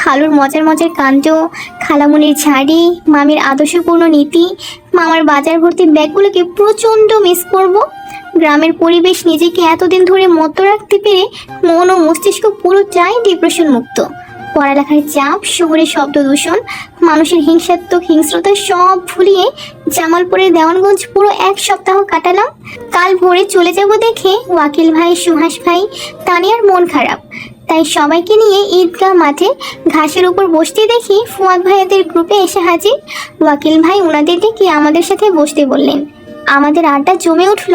খালুর মজার মজার কাণ্ড, খালামুনির ঝাড়ি, মামির আদর্শপূর্ণ নীতি, মামার বাজার ভর্তি ব্যাগগুলোকে প্রচণ্ড মিস করব। গ্রামের পরিবেশ, নিজেকে এতদিন ধরে মত্ত রাখতে পেরে মন ও মস্তিষ্ক পুরোটাই ডিপ্রেশন মুক্ত। পড়ালেখার চাপ, শহরের শব্দ দূষণ, মানুষের হিংসাত্মক হিংস্রতা সব ভুলিয়ে জামালপুরের দেওয়ানগঞ্জ পুরো 1 সপ্তাহ কাটালাম। কাল ভোরে চলে যাব দেখে ওয়াকিল ভাই, সুহাস ভাই, তানিয়ার মন খারাপ। তাই সবাইকে নিয়ে ঈদগাহ মাঠে ঘাসের উপর বসতে দেখি ফুয়াদ ভাইয়াদের গ্রুপে এসে হাজির। ওয়াকিল ভাই ওনাদের ডেকে আমাদের সাথে বসতে বললেন। আমাদের আড্ডা জমে উঠল।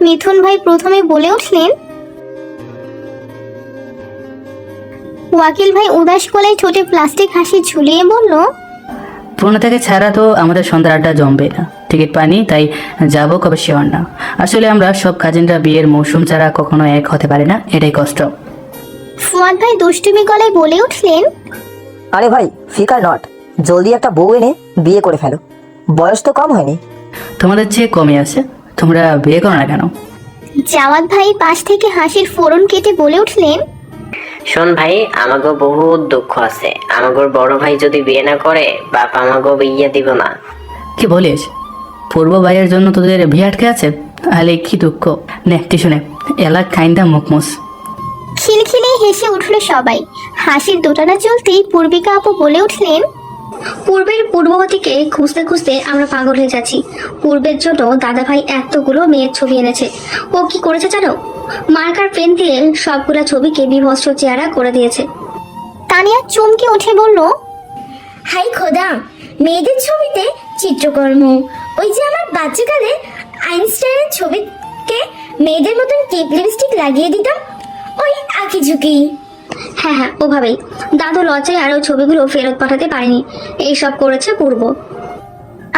মিথুন ভাই প্রথমে বলে উঠলেন, ওয়াকিল ভাই উদাস গলায় ঠোঁটে প্লাস্টিক হাসি ঝুলিয়ে বলল, পুরনো থেকে ছাড়া তো আমাদের সন্ধ্যার আড্ডা জমবে না। টিকিট পাইনি, তাই যাবো কবে শিওর না। আসলে আমরা সব কাজিনরা বিয়ের মৌসুম ছাড়া কখনো এক হতে পারি না, এটাই কষ্ট। ফুয়াদ ভাই দুষ্টুমি গলায় বলে উঠলেন, আরে ভাই, ফিকার নট, জলদি একটা বউ এনে বিয়ে করে ফেলো, বয়স তো কম হয়নি। তোমাদের চেয়ে কমে আছে, তোমরা বিয়ে করো না কেন? জাওয়াদ ভাই পাশ থেকে হাসির ফোড়ন কেটে বলে উঠলেন, শোন ভাই, আমাগো বহুত দুঃখ আছে। আমাগোর বড় ভাই যদি বিয়ে না করে, বাপ আমাগো বিয়ে দিব না। কি বলিস? পূর্ব ভাইয়ের জন্য তোদের বিয়ে আটকে আছে? আলে কি দুঃখ। নে টিস্যু নে, এলাক খাইন্দা মুখমুস। খিলখিলে হেসে উঠল সবাই। হাসির দোটানা চলতেই পূর্বিকা আপু বলে উঠলেন, পূর্বের পূর্ববতীকে খুঁজতে খুঁজতে আমরা পাগল হয়ে যাচ্ছি। পূর্বের জন্য দাদা ভাই এতগুলো মেয়ের ছবি এনেছে। ও কি করেছে জানো? মার্কার পেন দিয়ে সবগুলা ছবিকে বিভৎস চেহারা করে দিয়েছে। তানিয়া চমকে উঠে বলল, হাই খোদা, মেয়েদের ছবিতে চিত্রকর্ম! ওই যে আমার বাচ্চাকালে আইনস্টাইনের ছবিকে মেয়েদের মতন টিপ লিপস্টিক লাগিয়ে দিতাম, ওই আঁকি ঝুঁকি। হ্যাঁ হ্যাঁ, ওভাবেই। দাদু লজ্জায় আর ওই ছবিগুলো ফেরত পাঠাতে পারেনি। এইসব করেছে পূর্ব।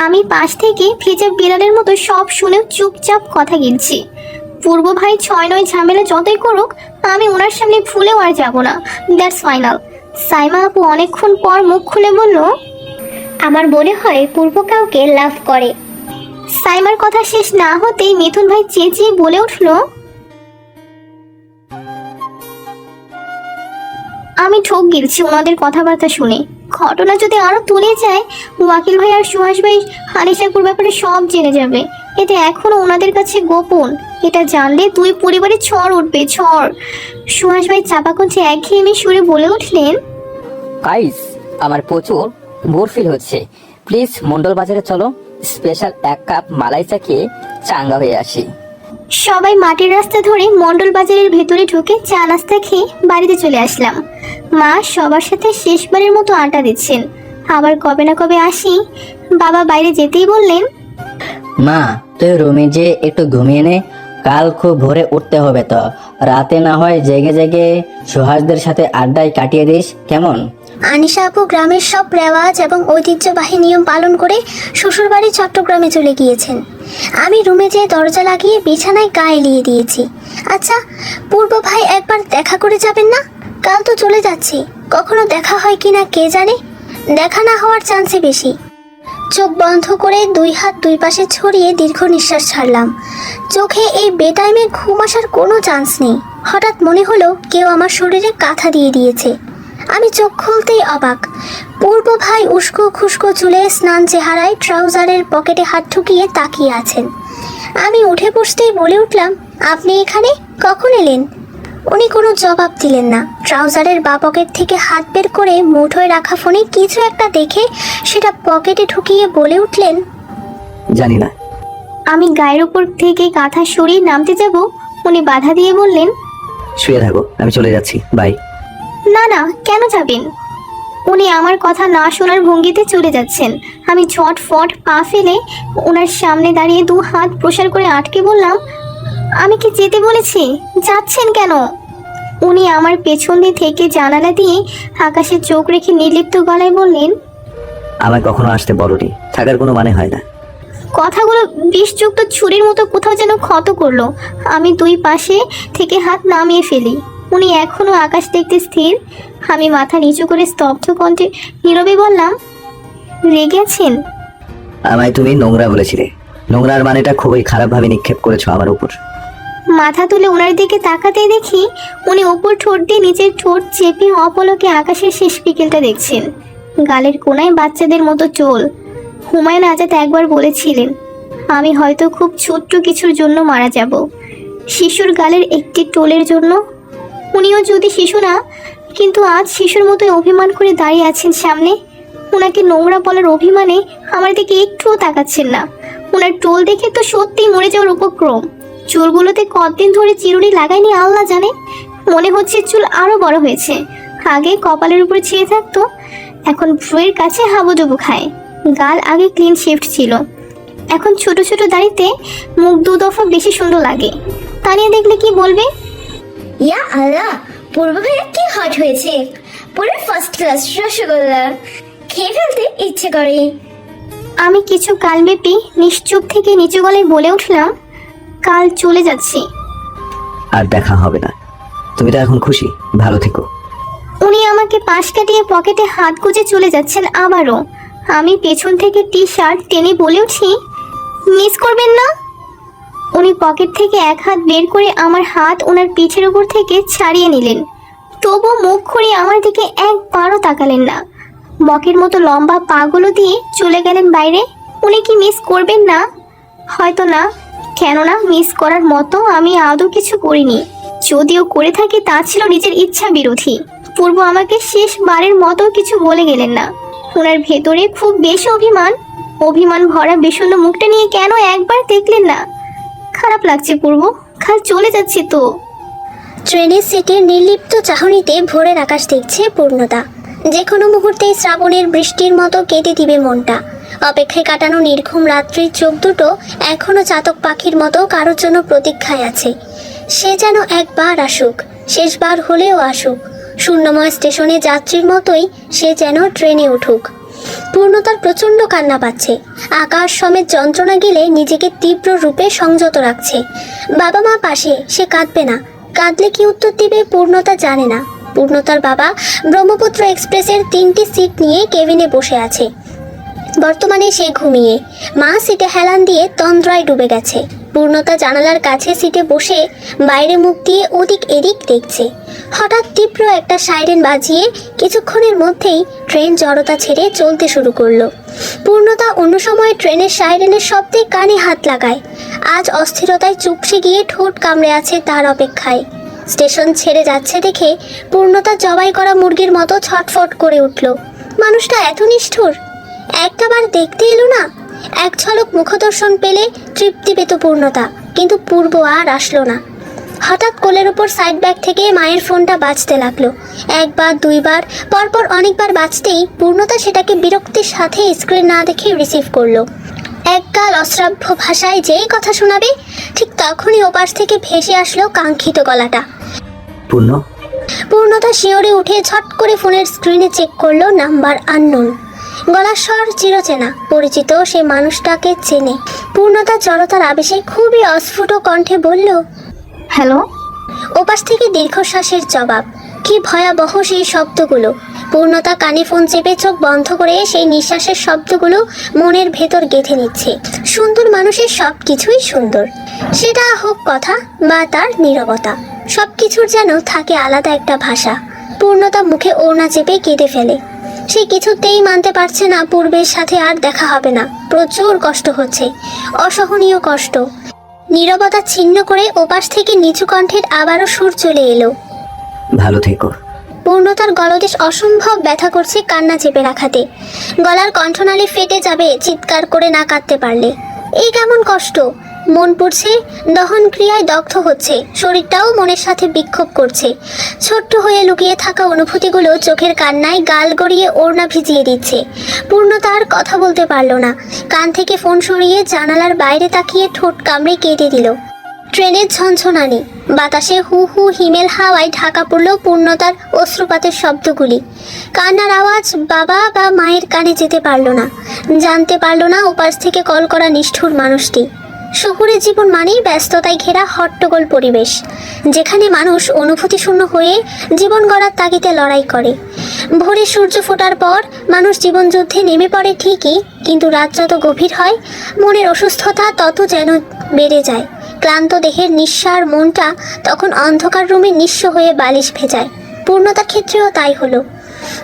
আমি পাশ থেকে ভেজা বিড়ালের মতো সব শুনেও চুপচাপ কথা গিলছি। পূর্ব ভাই 6-9 ঝামেলা যতই করুক, আমি ওনার সামনে ভুলেও আর যাব না। That's final. সাইমা আপু অনেকক্ষণ পর মুখ খুলে বলল, আমার মনে হয় পূর্ব কাউকে লাভ করে। সাইমার কথা শেষ না হতেই মিথুন ভাই চেঁচিয়ে বলে উঠল, আমি ঠক গিলছি ওনাদের কথাবার্তা শুনে। ঘটনা যদি আরো তুলে যায়, ওয়াকিল ভাই আর সুহাস ভাই হানিসাপুর ব্যাপারে সব জেনে যাবে। এটা এখনো ওনাদের কাছে গোপন। এটা জানলে 2 পরিবারে ঝড় উঠবে, ঝড়। সুহাস ভাই চাপা কণ্ঠে একঘেয়েমি সুরে বলে উঠলেন, গাইস, আমার প্রচুর বোর ফিল হচ্ছে। প্লিজ মন্ডল বাজারে চলো, স্পেশাল 1 কাপ মালাই চা খেয়ে চাঙ্গা হয়ে আসি। সবাই মাটির রাস্তা ধরে মন্ডল বাজারের ভেতরে ঢুকে চা নাস্তা খেয়ে বাড়িতে চলে আসলাম। মা সবার সাথে শেষবারের মতো আড্ডা দিচ্ছেন। আবার কবে না কবে আসি। বাবা বাইরে যেতেই বললেন, মা, তুই রুমে যে একটু ঘুমিয়ে নে, কাল খুব ভোরে উঠতে হবে তো। রাতে না হয় জেগে জেগে সুহাসদের সাথে আড্ডায় কাটিয়ে দিস, কেমন? আনিশা আপু গ্রামের সব রেওয়াজ এবং ঐতিহ্যবাহী নিয়ম পালন করে শ্বশুরবাড়ি চট্টগ্রামে চলে গিয়েছেন। আমি রুমে যেয়ে দরজা লাগিয়ে বিছানায় গা এলিয়ে দিয়েছি। আচ্ছা, পূর্ব ভাই একবার দেখা করে যাবেন না? কাল তো চলে যাচ্ছি, কখনো দেখা হয় কিনা কে জানে। দেখা না হওয়ার চান্সই বেশি। চোখ বন্ধ করে 2 হাত 2 পাশে ছড়িয়ে দীর্ঘ নিঃশ্বাস ছাড়লাম। চোখে এই বেটাইমে ঘুম আসার কোনো চান্স নেই। হঠাৎ মনে হলো কেউ আমার শরীরে কাঁথা দিয়ে দিয়েছে। আমি চোখ খুলতেই অবাক। পূর্ব ভাই উস্কো খুস্কো চুলে, স্নান চেহারায়, ট্রাউজারের পকেটে হাত ঢুকিয়ে তাকিয়ে আছেন। আমি উঠে বসতেই বলে উঠলাম, আপনি এখানে কখন এলেন? উনি কোনো জবাব দিলেন না। ট্রাউজারের বা পকেট থেকে হাত বের করে মুঠোয় রাখা ফোনে কিছু একটা দেখে সেটা পকেটে ঢুকিয়ে বলে উঠলেন, জানি না। আমি গায়ের উপর থেকে কাঁথা সরিয়ে নামতে যাব, উনি বাধা দিয়ে বললেন, শুয়ে থাকো, আমি চলে যাচ্ছি, বাই। না না, কেন যাবেন? উনি আমার কথা না শোনার ভঙ্গিতে চলে যাচ্ছেন। আমি ঝটফট পা ফেলে ওনার সামনে দাঁড়িয়ে 2 হাত প্রসার করে আটকে বললাম, আমি কি যেতে বলেছি? যাচ্ছেন কেন? উনি আমার পেছন দিয়ে থেকে জানালা দিয়ে আকাশে চোখ রেখে নির্লিপ্ত গলায় বললেন, আমায় কখনো আসতে বলনি, থাকার কোনো মানে হয় না। কথাগুলো বিষযুক্ত ছুরির মতো কোথাও যেন ক্ষত করলো। আমি 2 পাশে থেকে হাত নামিয়ে ফেলি। উনি এখনো আকাশ দেখতে স্থির। আমি মাথা নিচু করে স্তব্ধ কণ্ঠে নীরবে বললাম, রেগে আছেন? আমায় তুমি নোংরা বলেছিলে। নোংরার মানেটা খুবই খারাপভাবে নিক্ষেপ করেছো আমার উপর। মাথা তুলে ওনার দিকে তাকাতেই দেখি উনি ওপর ঠোঁট দিয়ে নিচের ঠোঁট চেপে অপলকে আকাশের শেষ বিকেলটা দেখছেন। গালের কোনায় বাচ্চাদের মতো চোল। হুমায়ুন আজাদ একবার বলেছিলেন, আমি হয়তো খুব ছোট্ট কিছুর জন্য মারা যাব, শিশুর গালের একটি টোলের জন্য। উনিও যদি শিশু না, কিন্তু আজ শিশুর মতোই অভিমান করে দাঁড়িয়ে আছেন সামনে। ওনাকে নোংরা বলার অভিমানে আমার দিকে একটুও তাকাচ্ছেন না। ওনার টোল দেখে তো সত্যিই মরে যাওয়ার উপক্রম। চুলগুলোতে কতদিন ধরে চিরুনি লাগায়নি আল্লাহ জানে। মনে হচ্ছে চুল আরো বড় হয়েছে। আগে কপালের উপরে ছেয়ে থাকতো, এখন ভ্রুয়ের কাছে হাবুডুবু খায়। গাল আগে ক্লিন শেভড ছিল, এখন ছোট ছোট দাড়িতে মুখ দু দফা বেশি সুন্দর লাগে। তানিয়া দেখলে কি বলবে? ইয়া আল্লাহ, পূর্ব ভাইয়া কি হট হয়েছে, পুরো ফার্স্ট ক্লাস রসগোল্লা, খেয়ে ফেলতে ইচ্ছে করে। আমি কিছু কালব্যাপী নিশ্চুপ থেকে নিচু গলায় বলে উঠলাম, কাল চলে যাচ্ছি। আর দেখা হবে না। তুমি তো এখন খুশি, ভালো থেকো। উনি আমাকে পাশ কাটিয়ে পকেটে হাত গুজে চলে যাচ্ছেন আবারও। আমি পেছন থেকে টি শার্ট টেনে বলে উঠি, মিস করবেন না। উনি পকেট থেকে এক হাত বের করে আমার হাত ওনার পিঠের উপর থেকে ছাড়িয়ে নিলেন। তবু মুখ ঘুরিয়ে আমার দিকে একবারও তাকালেন না। বকের মতো লম্বা পাগুলো দিয়ে চলে গেলেন বাইরে। উনি কি মিস করবেন না? হয়তো না, কেননা মিস করার মতো আমি আদৌ কিছু করিনি। যদিও করে থাকি তা ছিল নিজের ইচ্ছা বিরোধী। পূর্ব আমাকে শেষবারের মতো কিছু বলে গেলেন না। ওনার ভেতরে খুব বেশি অভিমান ভরা বিষণ্ণ মুখটা নিয়ে কেন একবার দেখলেন না? খারাপ লাগছে পূর্ব, কাল চলে যাচ্ছি তো। ট্রেনের সিটের নির্লিপ্ত চাহনিতে ভোরের আকাশ দেখছে পূর্ণতা। যে কোনো মুহূর্তেই শ্রাবণের বৃষ্টির মতো কেটে দিবে মনটা। অপেক্ষায় কাটানো নির্ঘুম রাত্রির চোখ দুটো এখনো চাতক পাখির মতো কারোর জন্য প্রতীক্ষায় আছে। সে যেন একবার আসুক, শেষবার হলেও আসুক। শূন্যময় স্টেশনে যাত্রীর মতোই সে যেন ট্রেনে উঠুক। পূর্ণতার প্রচণ্ড কান্না পাচ্ছে। আকাশ সমেত যন্ত্রণা গেলে নিজেকে তীব্র রূপে সংযত রাখছে। বাবা মা পাশে, সে কাঁদবে না। কাঁদলে কি উত্তর দিবে পূর্ণতা জানে না। পূর্ণতার বাবা ব্রহ্মপুত্র এক্সপ্রেসের 3টি সিট নিয়ে কেবিনে বসে আছে। বর্তমানে সে ঘুমিয়ে, মা সিটে হেলান দিয়ে তন্দ্রায় ডুবে গেছে। পূর্ণতা জানালার কাছে সিটে বসে বাইরে মুখ দিয়ে ওদিক এদিক দেখছে। হঠাৎ তীব্র একটা সাইরেন বাজিয়ে কিছুক্ষণের মধ্যেই ট্রেন জড়তা ছেড়ে চলতে শুরু করলো। পূর্ণতা অন্য সময় ট্রেনের সাইরেনের শব্দে কানে হাত লাগায়। আজ অস্থিরতায় চুপসে গিয়ে ঠোঁট কামড়ে আছে তার অপেক্ষায়। স্টেশন ছেড়ে যাচ্ছে দেখে পূর্ণতা জবাই করা মুরগির মতো ছটফট করে উঠল। মানুষটা এত নিষ্ঠুর, একটাবার দেখতে এলো না? এক ঝলক মুখদর্শন পেলে তৃপ্তি পেত পূর্ণতা, কিন্তু পূর্ব আর আসলো না। হঠাৎ কোলের উপর সাইড ব্যাগ থেকে মায়ের ফোনটা বাজতে লাগলো। একবার দুইবার পরপর অনেকবার বাজতেই পূর্ণতা সেটাকে বিরক্তির সাথে স্ক্রিন না দেখে রিসিভ করলো। একগাল অশ্রাব্য ভাষায় যেই কথা শোনাবে ঠিক তখনই ওপাশ থেকে ভেসে আসলো কাঙ্ক্ষিত গলাটা। পূর্ণতা শিওরে উঠে ঝট করে ফোনের স্ক্রিনে চেক করলো, নাম্বার আননোন। গলার স্বর চিরচেনা, পরিচিত সে মানুষটাকে চেনে। পূর্ণতা জড়তার আবেশে খুবই অস্ফুট কণ্ঠে বলল, হ্যালো। ওপাশ থেকে দীর্ঘশ্বাসের জবাব। কি ভয়াবহ সেই শব্দগুলো! পূর্ণতা কানে ফোন চেপে চোখ বন্ধ করে সেই নিঃশ্বাসের শব্দগুলো মনের ভেতর গেঁথে নিচ্ছে। সুন্দর মানুষের সব কিছুই সুন্দর, সেটা হোক কথা বা তার নীরবতা। সব কিছুর যেন থাকে আলাদা একটা ভাষা। পূর্ণতা মুখে ওড়না চেপে কেঁদে ফেলে। সে কিছুতেই মানতে পারছে না পূর্বের সাথে আর দেখা হবে না। প্রচুর কষ্ট হচ্ছে, অসহনীয় কষ্ট। নীরবতা ছিন্ন করে ওপাশ থেকে নিচু কণ্ঠের আবারও সুর চলে এলো, ভালো থেকো। পূর্ণতার গলদেশ অসম্ভব ব্যথা করছে কান্না চেপে রাখাতে। গলার কণ্ঠনালী ফেটে যাবে চিৎকার করে না কাঁদতে পারলে। এই কেমন কষ্ট! মন পড়ছে, দহন ক্রিয়ায় দগ্ধ হচ্ছে, শরীরটাও মনের সাথে বিক্ষোভ করছে। ছোট্ট হয়ে লুকিয়ে থাকা অনুভূতিগুলো চোখের কান্নায় গাল গড়িয়ে ওড়না ভিজিয়ে দিচ্ছে। পূর্ণতা আর কথা বলতে পারলো না। কান থেকে ফোন সরিয়ে জানালার বাইরে তাকিয়ে ঠোঁট কামড়ে কেটে দিল। ট্রেনের ঝনঝনানি, বাতাসে হু হু হিমেল হাওয়ায় ঢাকা পড়ল পূর্ণতার অশ্রুপাতের শব্দগুলি। কান্নার আওয়াজ বাবা বা মায়ের কানে যেতে পারল না, জানতে পারল না ওপাশ থেকে কল করা নিষ্ঠুর মানুষটি। শহুরে জীবন মানেই ব্যস্ততায় ঘেরা হট্টগোল পরিবেশ, যেখানে মানুষ অনুভূতি শূন্য হয়ে জীবন গড়ার তাগিদে লড়াই করে। ভোরে সূর্য ফোটার পর মানুষ জীবন যুদ্ধে নেমে পড়ে ঠিকই, কিন্তু রাত যত গভীর হয় মনের অসুস্থতা তত যেন বেড়ে যায়। ক্লান্ত দেহের নিঃসার মনটা তখন অন্ধকার রুমে নিঃস্ব হয়ে বালিশ ভেজায়। পূর্ণতার ক্ষেত্রেও তাই হলো।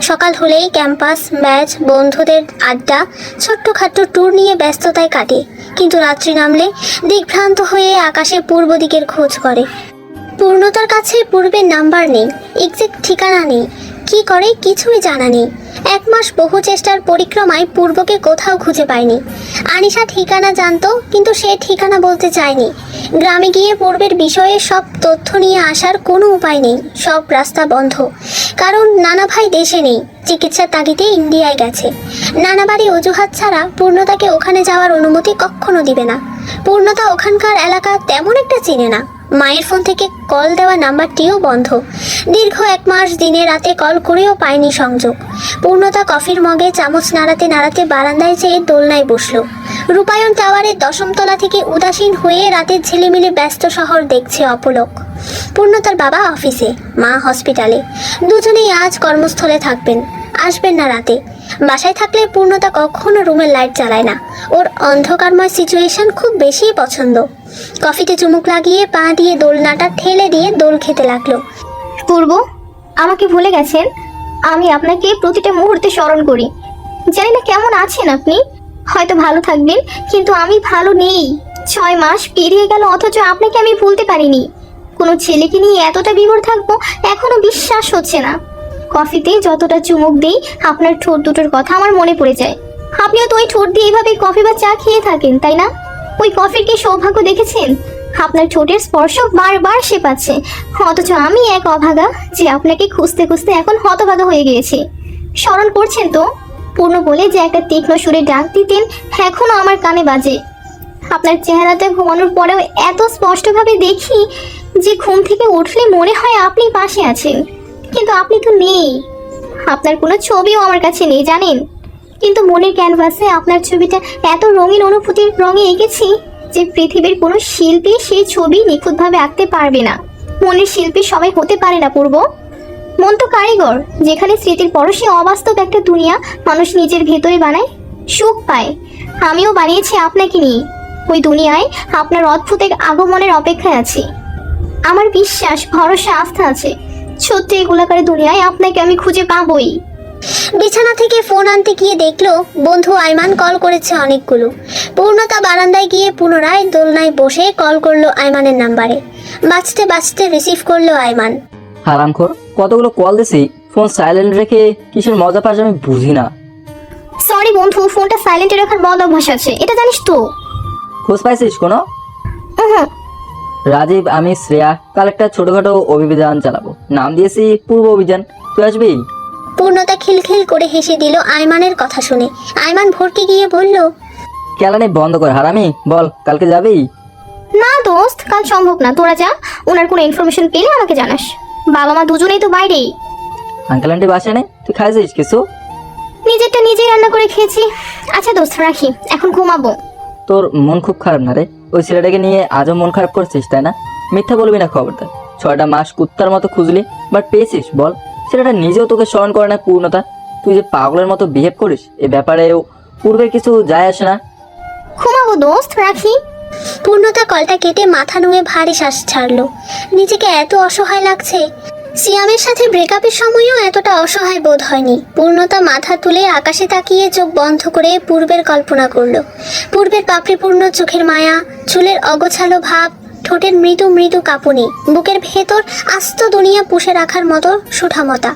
সকাল হলেই ক্যাম্পাস, ম্যাচ, বন্ধুদের আড্ডা, ছোট্টখাট্টো ট্যুর নিয়ে ব্যস্ততায় কাটে। কিন্তু রাত্রি নামলে দিগ্ভ্রান্ত হয়ে আকাশে পূর্ব দিকের খোঁজ করে। পূর্ণতার কাছে পূর্বের নাম্বার নেই, এক্সাক্ট ঠিকানা নেই, কি করে কিছুই জানা নেই। 1 মাস বহু চেষ্টার পরিক্রমায় পূর্বকে কোথাও খুঁজে পায়নি। আনিশা ঠিকানা জানতো, কিন্তু সে ঠিকানা বলতে চায়নি। গ্রামে গিয়ে পূর্বের বিষয়ে সব তথ্য নিয়ে আসার কোনো উপায় নেই, সব রাস্তা বন্ধ। কারণ নানা ভাই দেশে নেই, চিকিৎসার তাগিদে ইন্ডিয়ায় গেছে। নানা বাড়ি অজুহাত ছাড়া পূর্ণতাকে ওখানে যাওয়ার অনুমতি কখনো দিবে না। পূর্ণতা ওখানকার এলাকা তেমন একটা চিনে না। মায়ের ফোন থেকে কল দেওয়া নাম্বারটিও বন্ধ। দীর্ঘ 1 মাস দিনে রাতে কল করেও পায়নি সংযোগ। পূর্ণতা কফির মগে চামচ নাড়াতে নাড়াতে বারান্দায় যেয়ে দোলনায় বসলো। রূপায়ণ টাওয়ারের 10ম তলা থেকে উদাসীন হয়ে রাতের ঝিলিমিলি ব্যস্ত শহর দেখছে অপলক। পূর্ণতার বাবা অফিসে, মা হসপিটালে। দুজনেই আজ কর্মস্থলে থাকবেন, আসবেন না রাতে। বাসায় থাকলে পূর্ণতা কখনো রুমের লাইট জ্বালায় না। ওর অন্ধকারময় সিচুয়েশন খুব বেশিই পছন্দ। কফিতে চুমুক লাগিয়ে পা দিয়ে দোলনাটা ঠেলে দিয়ে দোল খেতে লাগলো। পূর্ব, আমাকে ভুলে গেছেন? আমি আপনাকে প্রতিটা মুহূর্তে স্মরণ করি। জানি না কেমন আছেন আপনি, হয়তো ভালো থাকবেন, কিন্তু আমি ভালো নেই। 6 মাস পেরিয়ে গেল, অথচ আপনাকে আমি ভুলতে পারিনি। কোনো ছেলেকে নিয়ে এতটা বিভোর থাকবো এখনো বিশ্বাস হচ্ছে না। কফিতে যতটা চুমুক দিই আপনার ঠোঁট দুটোর কথা আমার মনে পড়ে যায়। আপনিও তো ওই ঠোঁট দিয়ে এভাবে কফি বা চা খেয়ে থাকেন, তাই না? ওই কফির কি সৌভাগ্য দেখেছেন? আপনার ঠোঁটের স্পর্শ বারবার সে পাচ্ছে, অথচ আমি এক অভাগা যে আপনাকে খুঁজতে খুঁজতে এখন হতভাগা হয়ে গিয়েছি। স্মরণ করছেন তো? পূর্ণ বলে যে একটা তীক্ষ্ণ সুরে ডাক দিতেন, এখনো আমার কানে বাজে। আপনার চেহারাতে ঘুমানোর পরেও এত স্পষ্টভাবে দেখি যে ঘুম থেকে উঠলে মনে হয় আপনি পাশে আছেন, কিন্তু আপনি তো নেই। আপনার কোনো ছবিও আমার কাছে নেই, জানেন? কিন্তু মনের ক্যানভাসে আপনার ছবিটা এত রঙিন অনুভূতির রঙে এঁকেছি যে পৃথিবীর কোনো শিল্পী সেই ছবি নিখুঁতভাবে আঁকতে পারবে না। মনের শিল্পী সবাই হতে পারে না পূর্ব। মন তো কারিগর, যেখানে স্মৃতির পরশে অবাস্তব একটা দুনিয়া মানুষ নিজের ভেতরে বানায়, সুখ পায়। আমিও বানিয়েছি আপনাকে নিয়ে। ওই দুনিয়ায় আপনার অদ্ভুত এক আগমনের অপেক্ষায় আছি। আমার বিশ্বাস, ভরসা, আস্থা আছে, সত্যি এই গোলাকার দুনিয়ায় আপনাকে আমি খুঁজে পাবই। বিছানা থেকে ফোন আনতে গিয়ে দেখলো বন্ধু আইমান কল করেছে অনেকগুলো। পূর্ণতা বারান্দায় গিয়ে পুনরায় দোলনায় বসে কল করলো আইমানের নাম্বারে। বাজতে বাজতে রিসিভ করলো আইমান। হারামখোর, কতগুলো কল দিছি, ফোন সাইলেন্ট রেখে কিসের মজা পাস আমি বুঝি না। সরি বন্ধু, ফোনটা সাইলেন্টে রাখার বদ অভ্যাস আছে, এটা জানিস তো? খোঁজ পাইছিস কোনো? রাজীব, আমি শ্রেয়া কাল একটা ছোটখাটো অভিযান চালাবো, নাম দিয়েছি পূর্ব অভিযান। তুই আসবি? পূর্ণতা খিলখিল করে হেসে দিল আইমানের কথা শুনে। আইমান ভরকে গিয়ে বলল, কেলানি বন্ধ কর হারামি, বল কালকে যাবি? না দোস্ত, কাল সম্ভব না, তোরা যা। ওনার কোনো ইনফরমেশন পেলে আমাকে জানাস। বাবা মা দুজনেই তো বাইরেই। আঙ্কেল আন্টি বাসা নেই? তুই খাইছিস কিছু? নিজেরটা নিজেই রান্না করে খেয়েছি। আচ্ছা দোস্ত, রাখি, এখন ঘুমাবো। তোর মন খুব খারাপ না রে? ওই ছেলেটাকে নিয়ে আজও মন খারাপ করছিস, তাই না? মিথ্যা বলবি না, খবরদার। 6টা মাস কুত্তার মতো খুঁজলি, বাট পেয়েছিস? বল। ছেলেটা নিজেও তোকে স্মরণ করে না। পূর্ণতা, তুই যে পাগলের মতো বিহেভ করিস, এ ব্যাপারেও পূর্বে কিছু যায় আসে না। ঘুমাবো দোস্ত, রাখি। পূর্ণতা কলটা কেটে মাথা নুয়ে ভারী শ্বাস ছাড়লো। নিজেকে এত অসহায় লাগছে। সিয়ামের সাথে ব্রেকআপের সময়ও এতটা অসহায় বোধ হয়নি। পূর্ণতা মাথা তুলে আকাশে তাকিয়ে চোখ বন্ধ করে পূর্বের কল্পনা করলো। পূর্বের পাপড়িপূর্ণ চোখের মায়া, চুলের অগোছালো ভাব, ঠোঁটের মৃদু মৃদু কাঁপুনি, বুকের ভেতর আস্ত দুনিয়া পুষে রাখার মতো সুঠামতা।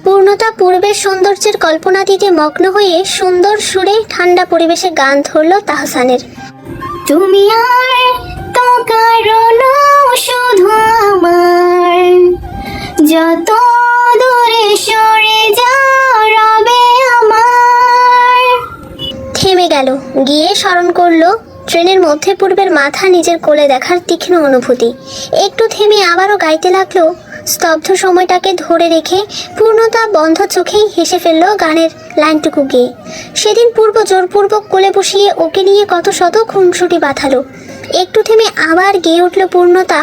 পূর্ণতা পূর্বের সৌন্দর্যের কল্পনা দিতে মগ্ন হয়ে সুন্দর সুরে ঠান্ডা পরিবেশে গান ধরল তাহসানের। তুমি আর তো কারণ শুধু আমার, যত দূরে সরে যাও রবে আমার। থেমে গেল, গিয়ে স্মরণ করলো ট্রেনের মধ্যে পূর্বের মাথা নিজের কোলে দেখার তীক্ষ্ণ অনুভূতি। একটু থেমে আবারও গাইতে লাগলো। স্তব্ধ সময়টাকে ধরে রেখে পূর্ণতা বন্ধ চোখেই হেসে ফেলল গানের লাইনটুকু গেয়ে। সেদিন পূর্ব জোরপূর্বক কোলে বসিয়ে ওকে নিয়ে কত শত খুনসুটি বাঁধালো। একটু থেমে আবার গেয়ে উঠল পূর্ণতা।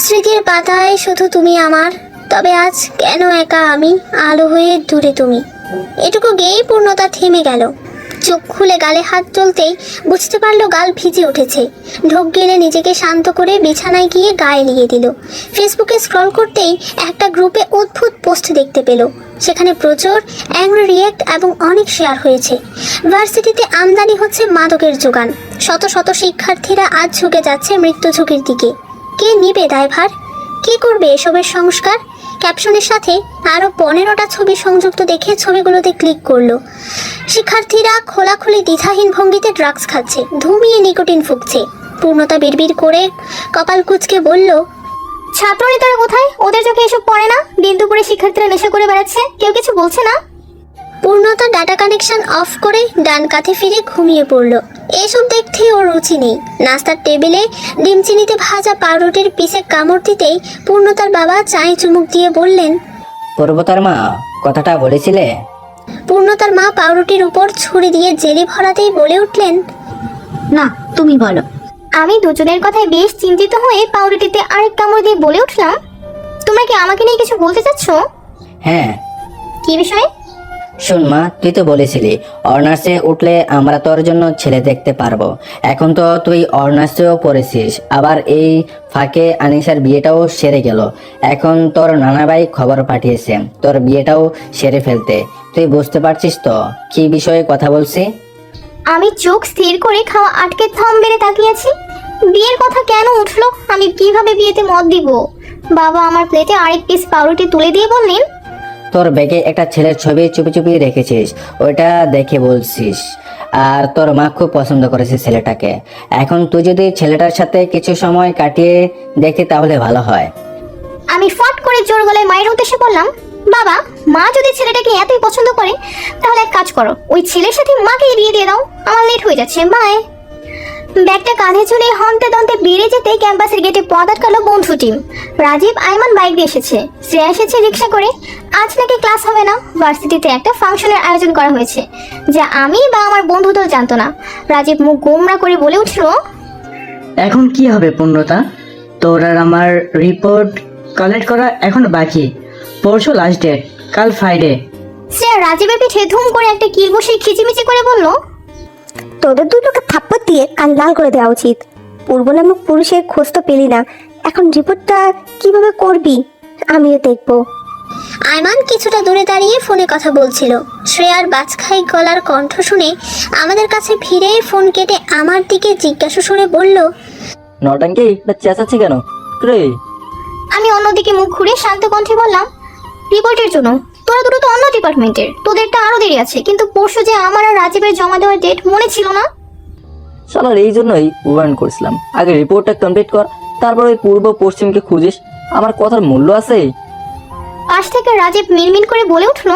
স্মৃতির পাতায় শুধু তুমি আমার, তবে আজ কেন একা আমি, আলো হয়ে দূরে তুমি। এটুকু গেয়েই পূর্ণতা থেমে গেল। চোখ খুলে গালে হাত চলতেই বুঝতে পারলো গাল ভিজে উঠেছে। ঢোক গেলে নিজেকে শান্ত করে বিছানায় গিয়ে গায়ে লিয়ে দিল। ফেসবুকে স্ক্রল করতেই একটা গ্রুপে অদ্ভুত পোস্ট দেখতে পেল। সেখানে প্রচুর অ্যাংরি রিয়েক্ট এবং অনেক শেয়ার হয়েছে। ভার্সিটিতে আমদানি হচ্ছে মাদকের যোগান। শত শত শিক্ষার্থীরা আজ ঝুঁকে যাচ্ছে মৃত্যু ঝুঁকির দিকে। কে নিবে দায়ভার? কে করবে এসবের সংস্কার? ক্যাপশনের সাথে আরও 15টা ছবি সংযুক্ত দেখে ছবিগুলোতে ক্লিক করলো। শিক্ষার্থীরা খোলাখুলি দ্বিধাহীন ভঙ্গিতে ড্রাগস খাচ্ছে, ধুমিয়ে নিকোটিন ফুঁকছে। পূর্ণতা বিড়বিড় করে কপাল কুঁচকে বলল, ছাত্রনেতারা কোথায়? ওদের চোখে এসব পড়ে না? দিন দুপুরে শিক্ষার্থীরা নেশা করে বেড়াচ্ছে, কেউ কিছু বলছে না? পূর্ণতা ডাটা কানেকশন অফ করে ডান কাঁধে ফিরে ঘুমিয়ে পড়ল। এসব দেখতে ওর রুচি নেই। নাস্তার টেবিলে ডিম চিনিতে ভাজা পাউরুটির পিসে কামড় দিতেই পূর্ণতার বাবা চায়ে চুমুক দিয়ে বললেন, পর্বতার মা কথাটা বলেছিলে? পূর্ণতার মা পাউরুটির উপর ছুরি দিয়ে জেলি ভরাতেই বলে উঠলেন, না, তুমি বলো। আমি দুজনের কথায় বেশ চিন্তিত হয়ে পাউরুটিতে আরেক কামড় দিয়ে বলে উঠলাম, তোমরা কি আমাকে নিয়ে কিছু বলতে চাচ্ছ? হ্যাঁ। কি বিষয়ে? শোন মা, তুই তো বলেছিলি অনার্সে উঠলে আমরা তোর জন্য ছেলে দেখতে পারবো। এখন তো তুই অনার্সেও পড়েছিস, আবার এই ফাঁকে আনিসার বিয়েটাও সেরে গেল। এখন তোর নানা ভাই খবর পাঠিয়েছে তোর বিয়েটাও সেরে ফেলতে। তুই বুঝতে পারছিস তো কি বিষয়ে কথা বলছি? আমি চোখ স্থির করে খাওয়া আটকে থম মেরে তাকিয়েছি। বিয়ের কথা কেন উঠলো? আমি কিভাবে বিয়েতে মত দিব? বাবা আমার প্লেটে আরেক পিস পাউরুটি তুলে দিয়ে বললেন, তোর ব্যাগে একটা ছেলের ছবি চুপি চুপি রেখেছিস, ওইটা দেখে বলছিস। আর তোর মা খুব পছন্দ করেছে ছেলেটাকে। এখন তুই যদি ছেলেটার সাথে কিছু সময় কাটিয়ে দেখে তাহলে ভালো হয়। আমি ফট করে জোর গলায় মায়ের উদ্দেশ্যে বললাম, বাবা, মা যদি ছেলেটাকে এতই পছন্দ করে তাহলে এক কাজ করো, ওই ছেলের সাথে মাকেই বিয়ে দিয়ে দাও। আমার লেট হয়ে যাচ্ছে, বাই। ব্যাগটা কাঁধে ঝুলিয়ে হন্তে দন্তে বেড়ে যেতে ক্যাম্পাসের গেটে পথ আটকালো বন্ধু টিম। রাজীব, আইমান বাইক দিয়ে এসেছে, শ্রেয়া এসেছে রিক্সা করে। আজ নাকি ক্লাস হবে না, ভার্সিটিতে একটা ফাংশনের আয়োজন করা হয়েছে, যা আমি বা আমার বন্ধুদের জানতো না। রাজীব মুখ গোমরা করে বলে উঠল, এখন কি হবে পূর্ণতা? তোর আর আমার রিপোর্ট কালেক্ট করা এখনো বাকি। পরশু লাস্ট ডেট, কাল ফ্রাইডে। শ্রেয়া রাজীবের পিঠে ধুম করে একটা কিল বসে খিচিমিচি করে বলল, তোদের দুটোকে থাপ্পড় দিয়ে কান লাল করে দেওয়া উচিত। পূর্ব নামক পুরুষের খোঁজ তো পেলি না, এখন রিপোর্টটা কিভাবে করবি আমিও দেখবো। আয়মান কিছুটা দূরে দাঁড়িয়ে ফোনে কথা বলছিল। শ্রেয়ার বাজখাই গলার কণ্ঠ শুনে আমাদের কাছে ফিরে ফোন কেটে আমার দিকে জিজ্ঞাসা সুরে বলল, নটাঙ্কি চেঁচাচ্ছি কেন রে? আমি অন্যদিকে মুখ ঘুরে শান্ত কণ্ঠে বললাম, রিপোর্টের জন্য। তোরা দুটো তো অন্য ডিপার্টমেন্টের, তোদেরটা আরো দেরি আছে। কিন্তু পরশু যে আমার আর রাজীবের জমা দেওয়ার ডেট মনে ছিল না? শালার এই জন্যই ওয়ার্ন করেছিলাম, আগে রিপোর্টটা কমপ্লিট কর, তারপর ওই পূর্ব পশ্চিমকে খুঁজিস। আমার কথার মূল্য আছে? পাশ থেকে রাজীব মিনমিন করে বলে উঠলো,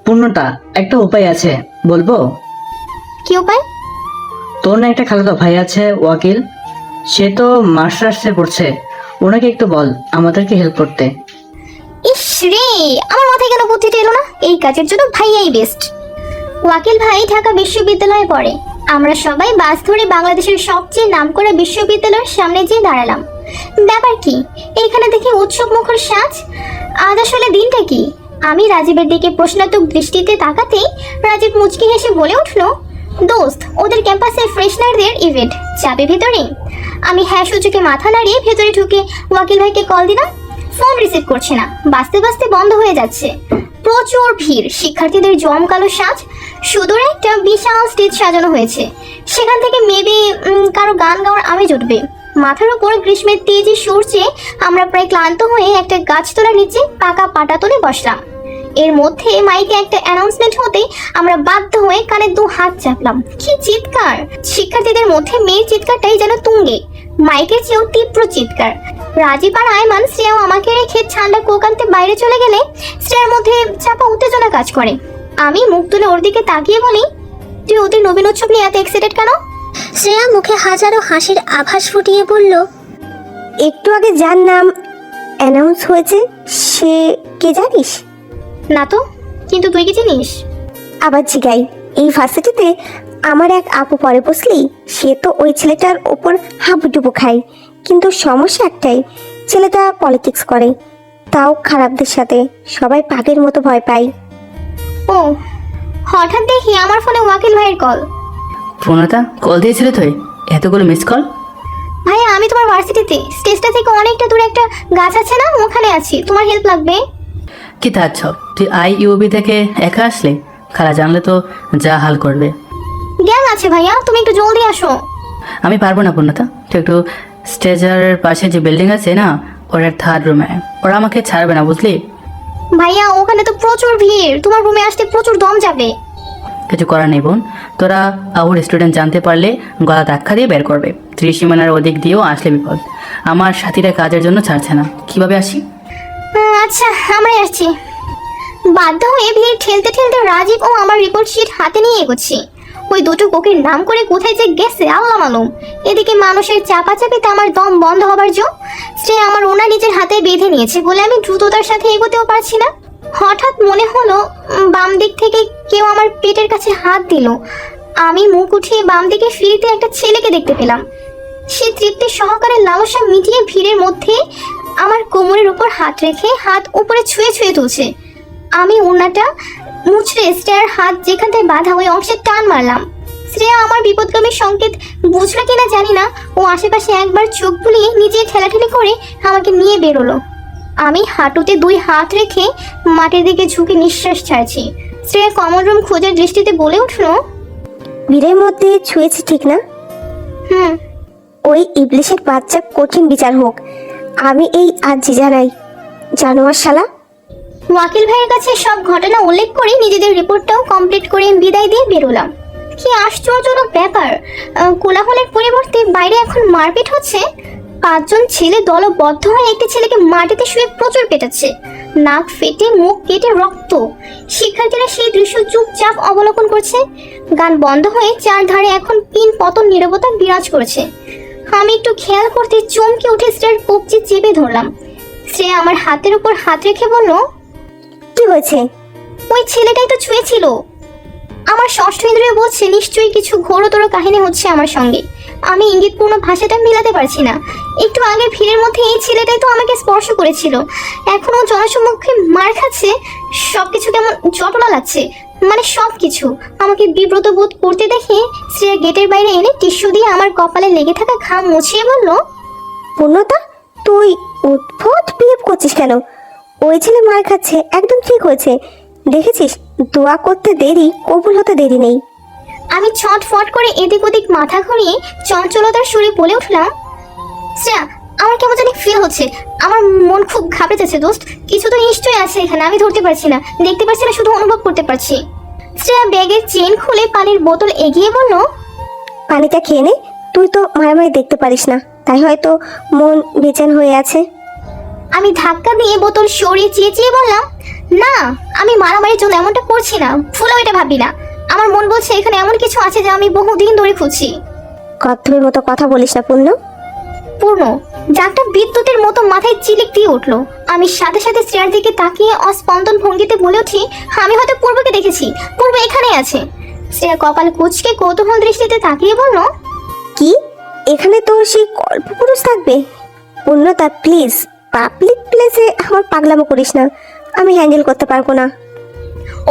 পূর্ণতা, একটা উপায় আছে, বলবো? কি উপায়? তোর না একটা খালাতো ভাই আছে ওয়াকিল, সে তো মাস্টার আর্টসে পড়ছে। ওনাকে একটু বল আমাদেরকে হেল্প করতে। ইস রে, আমার মাথায় কেন বুদ্ধিটা এলো না? এই কাজের জন্য ভাইয়াই বেস্ট। ওয়াকিল ভাই ঢাকা বিশ্ববিদ্যালয়ে পড়ে। আমরা সবাই বাস ধরে বাংলাদেশের সবচেয়ে নামকরা বিশ্ববিদ্যালয়ের সামনে যেয়ে দাঁড়ালাম। ব্যাপার কি, এইখানে দেখি উৎসব মুখর সাজ। আজ আসলে দিনটা কি? আমি রাজীবের দিকে প্রশ্নাত্মক দৃষ্টিতে তাকাতেই রাজীব মুচকি হেসে বলে উঠলো, দোস্ত, ওদের ক্যাম্পাসে ফ্রেশনারদের ইভেন্ট, যাবে ভেতরে? আমি হ্যাঁ সূচকে মাথা নাড়িয়ে ভেতরে ঢুকে ওয়াকিল ভাইকে কল দিলাম। ফোন রিসিভ করছে না, বাঁচতে বাঁচতে বন্ধ হয়ে যাচ্ছে। প্রচুর ভিড়, শিক্ষার্থীদের জমকালো সাজ। সুদূরে একটা বিশাল স্টেজ সাজানো হয়েছে, সেখান থেকে মেবি কারো গান গাওয়ার আমেজ উঠবে। মাথার উপর গ্রীষ্মের তেজে সূর্যে আমরা প্রায় ক্লান্ত হয়ে একটা গাছতলার নিচে পাকা পাটাতলে বসলাম। এর মধ্যে মাইকে একটা অ্যানাউন্সমেন্ট হতে আমরা বাধ্য হয়ে কানে দু হাত চাপলাম। কি চিৎকার! শিক্ষার্থীদের মধ্যে মেয়ের চিৎকারটাই যেন তুঙ্গে, মাইকের চেয়েও তীব্র চিৎকার। রাজীব আর আয়মান শ্রেয়াও আমাকে রেখে ঠান্ডা কোক আনতে বাইরে চলে গেলে শ্রেয়ার মধ্যে চাপা উত্তেজনা কাজ করে। আমি মুখ তুলে ওর দিকে তাকিয়ে বলি, তুই ওদের নবীন উৎসব নিয়ে এত এক্সাইটেড কেন? শ্রেয়া মুখে হাজারো হাসির আভাস ফুটিয়ে বলল, একটু আগে যার নাম অ্যানাউন্স হয়েছে সে কে জানিস? না তো, কিন্তু তুই কি জানিস? আবার জিগাই, এই ভার্সিটিতে আমার এক আপু পরে বসলেই সে তো ওই ছেলেটার ওপর হাবুডুবু খায়। কিন্তু সমস্যা একটাই, ছেলেটা পলিটিক্স করে, তাও খারাপদের সাথে। সবাই পাগের মতো ভয় পায়। ও, হঠাৎ দেখি আমার ফোনে ওয়াকিল ভাইয়ের কল। পূর্ণতা, কল দিয়েছিলে তুই? এতগুলো মিস কল? ভাইয়া আমি তোমার ভার্সিটিতে, স্টেজটা থেকে অনেকটা দূরে একটা গাছ আছে না, ওখানে আছি। তোমার হেল্প লাগবে? কি তার ছক, তুই IUB থেকে একা আসলে? খালা জানলে তো যা হাল করবে। জ্ঞান আছে ভাইয়া, তুমি একটু জলদি আসো। আমি পারবো না পূর্ণতা, তুই একটু স্টেজের পাশে যে বিল্ডিং আছে না, ওর 3rd রুমে। ওরা আমাকে ছাড়বে না, বুঝলি? ভাইয়া ওখানে তো প্রচুর ভিড়, তোমার রুমে আসতে প্রচুর দম যাবে। কিছু করার নেই বোন, তোরা আউর স্টুডেন্ট জানতে পারলে গলা ধাক্কা দিয়ে বের করবে। ত্রিসীমানার ওদিক দিয়েও আসলে বিপদ। আমার সাথীরা কাজের জন্য ছাড়ছে না, কিভাবে আসি? আচ্ছা আমরাই আসছি। বাধ্য হয়ে ভিড় ঠেলতে ঠেলতে রাজীব ও আমার রিপোর্ট শিট হাতে নিয়ে এগোচ্ছি। ওই দুটো কোকের নাম করে কোথায় যে গেছে আল্লাহ মালুম। এদিকে মানুষের চাপাচাপিতে আমার দম বন্ধ হবার জো। সে আমার ওনা নিজের হাতে বেঁধে নিয়েছে বলে আমি দ্রুততার সাথে এগোতেও পারছি না। হঠাৎ মনে হলো বাম দিক থেকে কেউ আমার পেটের কাছে হাত দিল। আমি মুখ উঠিয়ে বাম দিকে ফিরতে একটা ছেলেকে দেখতে পেলাম। সে তৃপ্তি সহকারে লালসা মিটিয়ে ভিড়ের মধ্যে আমার কোমরের উপর হাত রেখে হাত উপরে ছুঁয়ে ছুঁয়ে তুলছে। আমি ওনাটা মুচড়ে শ্রেয়ার হাত যেখানটায় বাঁধা ওই অংশে টান মারলাম। শ্রেয়া আমার বিপদগামী সংকেত বুঝলো কিনা জানি না, ও আশেপাশে একবার চোখ বুলিয়ে নিজে ঠেলাঠেলি করে আমাকে নিয়ে বেরোলো। আমি হাঁটুতে 2 হাত রেখে মাটির দিকে ঝুঁকে নিঃশ্বাস ছাড়ছি। শ্রেয়া কমন রুম খোঁজার দৃষ্টিতে বলে উঠলো, ভিড়ের মধ্যে ছুঁয়েছি ঠিক না? হুম। ওই ইবলিশের বাচ্চা কঠিন বিচার হোক, আমি এই আর্জি জানাই। জানোয়ার শালা। ওয়াকিল ভাইয়ের কাছে সব ঘটনা উল্লেখ করে নিজেদের রিপোর্টটাও কমপ্লিট করে বিদায় দিয়ে বেরোলাম। কি আশ্চর্যজনক ব্যাপার, কোলাহলের পরিবর্তে বাইরে এখন মারপিট হচ্ছে। 5 জন ছেলে দলবদ্ধ হয়ে একটি ছেলেকে মাটিতে শুয়ে প্রচুর পেটাচ্ছে। নাক ফেটে মুখ কেটে রক্ত। শিক্ষার্থীরা সেই দৃশ্য চুপচাপ অবলোকন করছে। গান বন্ধ হয়ে চারধারে এখন পিন পতন নীরবতা বিরাজ করছে। আমি একটু খেয়াল করতে চমকে উঠে শ্রেয়ার কবজি চেপে ধরলাম। শ্রেয়া আমার হাতের উপর হাত রেখে বলল, কি হয়েছে? ওই ছেলেটাই তো ছুঁয়েছিল। আমার ষষ্ঠ ইন্দ্রিয় বলছে নিশ্চয়ই কিছু ঘোরতর কাহিনী হচ্ছে আমার সঙ্গে। আমি ইঙ্গিতপূর্ণ ভাষাটা মিলাতে পারছি না। একটু আগে ভিড়ের মধ্যে এই ছেলেটাই তো আমাকে স্পর্শ করেছিল। এখনো জনসম্মুখে মার খাচ্ছে। সবকিছু কেমন জটলা লাগছে, মানে সবকিছু। আমাকে বিব্রত বোধ করতে দেখে শ্রেয়া গেটের বাইরে এনে টিস্যু দিয়ে আমার কপালে লেগে থাকা ঘাম মুছিয়ে বলল, পূর্ণতা, তুই উদ্ভট বিহেভ করছিস কেন? ওই ছেলে মার খাচ্ছে, একদম ঠিক হয়েছে। দেখেছিস, দোয়া করতে দেরি, কবুল হতে দেরি নেই। আমি ছটফট করে এদিক ওদিক মাথা ঘুরিয়ে চঞ্চলতার সুরে বলে উঠলাম, শ্রেয়া আমার কেমন জানি ফিল হচ্ছে। আমার মন খুব ঘাবড়ে যাচ্ছে দোস্ত। কিছু তো নিশ্চয়ই আছে এখানে, আমি ধরতে পারছি না, দেখতে পারছি না, শুধু অনুভব করতে পারছি। শ্রেয়া ব্যাগের চেন খুলে পানির বোতল এগিয়ে বলল, পানিটা খেয়ে নে। তুই তো মারামারি দেখতে পারিস না, তাই হয়তো মন বেচেন হয়ে আছে। আমি ধাক্কা দিয়ে বোতল সরিয়ে চেঁচিয়ে বললাম, না আমি মারামারির জন্য এমনটা করছি না, ভুলেও এটা ভাবি না। আমার মন বলছে এখানে এমন কিছু আছে যা আমি বহুদিন ধরে খুঁজছি। কচ্ছপের মতো কথা বলিস না পূর্ণ। পূর্ণ যাকটা বিদ্যুতের মতো মাথায় চিলিক দিয়ে উঠলো। আমি সাথে সাথে শ্রেয়ার দিকে তাকিয়ে অস্পন্দন ভঙ্গিতে বলে উঠি, আমি হয়তো পূর্বকে দেখেছি, পূর্ব এখানেই আছে। শ্রেয়া কপাল কুঁচকে কৌতূহল দৃষ্টিতে তাকিয়ে বলল, কি এখানে তো সেই কল্পপুরুষ থাকবে? পূর্ণতা প্লিজ, পাবলিক প্লেসে আমার পাগলামো করিস না, আমি হ্যান্ডেল করতে পারবো না।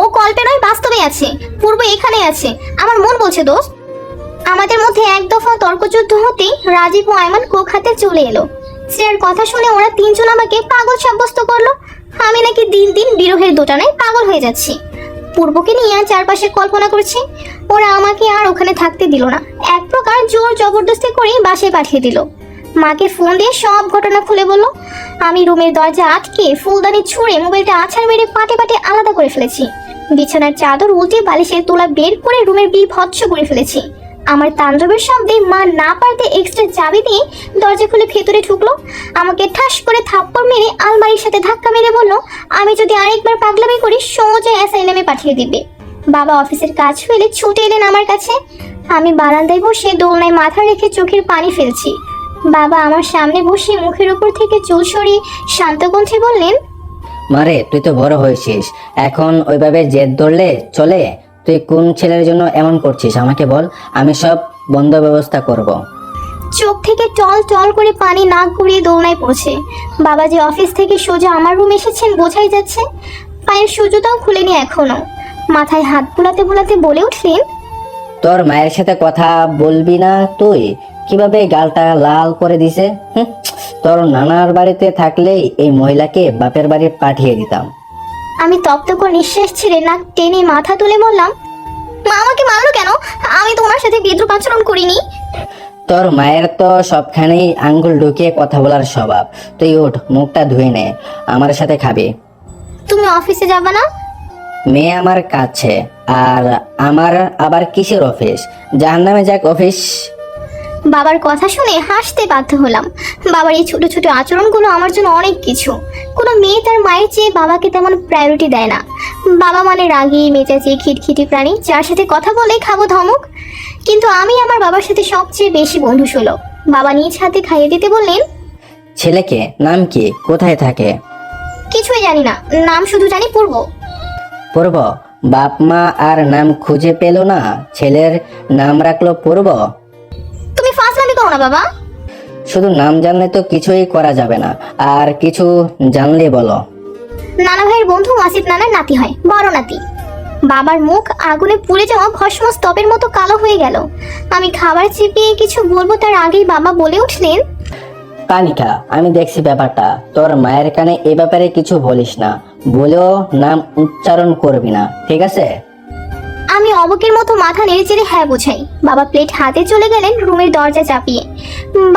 ও কল্পে নয়, বাস্তবে আছে। পূর্ব এখানে আছে, আমার মন বলছে দোস্ত। আমাদের মধ্যে এক দফা তর্কযুদ্ধ হতেই রাজীব ও আয়মান কোক হাতে চলে এলো। শ্রেয়ার কথা শুনে ওরা 3 জন আমাকে পাগল সাব্যস্ত করলো। আমি নাকি দিন দিন বিরহের দোটানায় পাগল হয়ে যাচ্ছি। পূর্বকে নিয়ে চারপাশে কল্পনা করছি। ওরা আমাকে আর ওখানে থাকতে দিল না, এক প্রকার জোর জবরদস্তি করে বাসায় পাঠিয়ে দিল। মাকে ফোন দিয়ে সব ঘটনা খুলে বলল। আমি রুমের দরজা আটকে ফুলদানি ছুঁড়ে মোবাইলটা আছাড় মেরে পাটে পাটে আলাদা করে ফেলেছি। বিছানার চাদর উল্টে বালিশের তোলা বের করে রুমের বিভৎস করে ফেলেছি। আমার তাণ্ডবের শব্দে মা না পারতে এক্সট্রা চাবি দিয়ে দরজা খুলে ভেতরে ঢুকলো। আমাকে ঠাস করে থাপ্পড় মেরে আলমারির সাথে ধাক্কা মেরে বলল, আমি যদি আরেকবার পাগলামি করি সোজা অ্যাসাইলামে পাঠিয়ে দিবে। বাবা অফিসের কাজ ফেলে ছুটে এলেন আমার কাছে। আমি বারান্দায় বসে দোলনায় মাথা রেখে চোখের পানি ফেলছি। বাবা আমার সামনে বসে মুখের উপর থেকে চুল সরিয়ে শান্ত কণ্ঠে বললেন, মারে তুই তো বড় হয়েছিস, এখন ওইভাবে জেদ ধরলে চলে? তুই কোন ছেলের জন্য এমন করছিস আমাকে বল, আমি সব বন্ধ ব্যবস্থা করব। চোখ থেকে টল টল করে পানি নাক গড়িয়ে দোলনায় পড়ছে। বাবা যে অফিস থেকে সোজা আমার রুম এসেছেন বোঝাই যাচ্ছে। পায়ের সুজুতাও খুলেনি এখনো। মাথায় হাত বুলাতে বুলাতে বলে উঠলেন, তোর মায়ের সাথে কথা বলবি না তুই? কিভাবে গালটা লাল করে দিছে। তোর নানার বাড়িতে থাকলেই এই মহিলাকে বাপের বাড়ি পাঠিয়ে দিতাম। আমি তপ্ত করে নিঃশ্বাস ছেড়ে নাক টেনে মাথা তুলে বললাম, মা আমাকে মারলো কেন? আমি তো ওনার সাথে বিদ্রুপ আচরণ করিনি। তোর মায়ের তো সবখানেই আঙ্গুল ঢুকিয়ে কথা বলার স্বভাব। তুই উঠ, মুখটা ধুয়ে নে, আমার সাথে খাবি। তুমি অফিসে যাবে না? মেয়ে আমার কাছে, আর আমার আবার কিসের অফিস? জাহান্নামে যাক অফিস। বাবার কথা শুনে হাসতে বাধ্য হলাম। বাবার এই ছোট ছোট আচরণগুলো আমার জন্য অনেক কিছু। কোনো মেয়ে তার মায়ের চেয়ে বাবাকে তেমন প্রায়োরিটি দেয় না। বাবা মানে রাগী মেজাজি খিটখিটি প্রাণী, যার সাথে কথা বলে খাবো ধমক। কিন্তু আমি আমার বাবার সাথে সবচেয়ে বেশি বন্ধুসুলভ। বাবা নিজ হাতে খাইয়ে দিতে বললেন, ছেলেকে নাম কি, কোথায় থাকে? কিছুই জানি না, নাম শুধু জানি পূর্ব। পূর্ব? বাপ মা আর নাম খুঁজে পেল না, ছেলের নাম রাখলো পূর্ব। তুমি ফাজলামি করো না বাবা। শুধু নাম জানলে তো কিছুই করা যাবে না, আর কিছু জানলে বলো। নানা ভাইয়ের বন্ধু ওয়াসিফ নানার নাতি হয়, বড় নাতি। বাবার মুখ আগুনে পুড়ে যাওয়া ভস্ম স্তপের মতো কালো হয়ে গেল। আমি খাবার চিপিয়ে কিছু বলবো তার আগেই বাবা বলে উঠলেন, পানি খা, আমি দেখছি ব্যাপারটা। তোর মায়ের কানে এ ব্যাপারে কিছু বলিস না, বলেও নাম উচ্চারণ করবি না, ঠিক আছে? আমি অবকের মতো মাথা নেড়ে চেড়ে হ্যাঁ বোঝাই। বাবা প্লেট হাতে চলে গেলেন রুমের দরজা চাপিয়ে।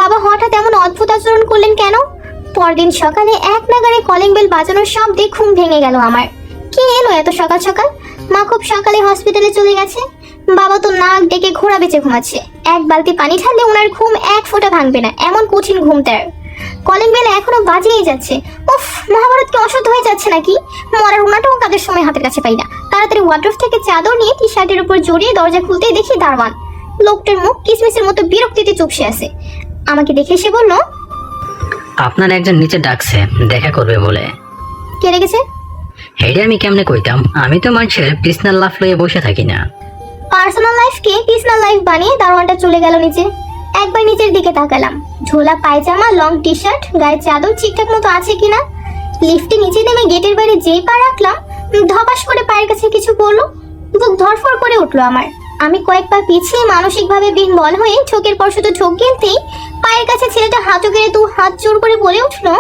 বাবা হঠাৎ এমন অদ্ভুত আচরণ করলেন কেন? পরদিন সকালে এক নাগাড়ে কলিং বেল বাজানোর শব্দে ঘুম ভেঙে গেল আমার। কে এলো এত সকাল সকাল? মা খুব সকালে হসপিটালে চলে গেছে। বাবা তো নাক ডেকে ঘোড়া বেঁচে ঘুমাচ্ছে। এক বালতি পানি ঢাললে ওনার ঘুম এক ফোঁটা ভাঙবে না, এমন কঠিন ঘুম তার। কলিং বেল এখনো বাজিয়েই যাচ্ছে। উফ, মহাভারত কি অশুদ্ধ হয়ে যাচ্ছে নাকি? মরার ওনাটাও কাজের সময় হাতের কাছে পাই না। তাড়াতাড়ি ওয়ার্ড্রোব থেকে চাদর নিয়ে টি শার্টের উপর জড়িয়ে দরজা খুলতেই দেখি দারওয়ান। লোকটার মুখ কিসমিসের মতো বিরক্তিতে চুপসে আছে। আমাকে দেখে সে বলল, আপনার একজন নিচে ডাকছে, দেখা করবে বলে। কে রেখেছে? হেডে আমি কেমনে কইতাম? আমি তো মানুষের পার্সোনাল লাইফ লইয়ে বসে থাকি না। পার্সোনাল লাইফকে পিসনাল লাইফ বানিয়ে দারোয়ানটা চলে গেল নিচে। একবার নিচের দিকে তাকালাম। ঝোলা পায়জামা, লং টি শার্ট, গায়ে চাদর ঠিকঠাক মতো আছে কিনা। লিফটে নিচে নেমে গেটের বাইরে যেই পা রাখলাম, ধপাস করে পায়ের কাছে কিছু পড়লো। বুক ধরফর করে উঠলো আমার। আমি কয়েক পা পিছিয়ে মানসিকভাবে বিহ্বল হয়ে ঠোকের পর শুধু ঠোক গেলতেই পায়ের কাছে ছেলেটা হাঁটু গেড়ে দু হাত জোর করে বলে উঠলো,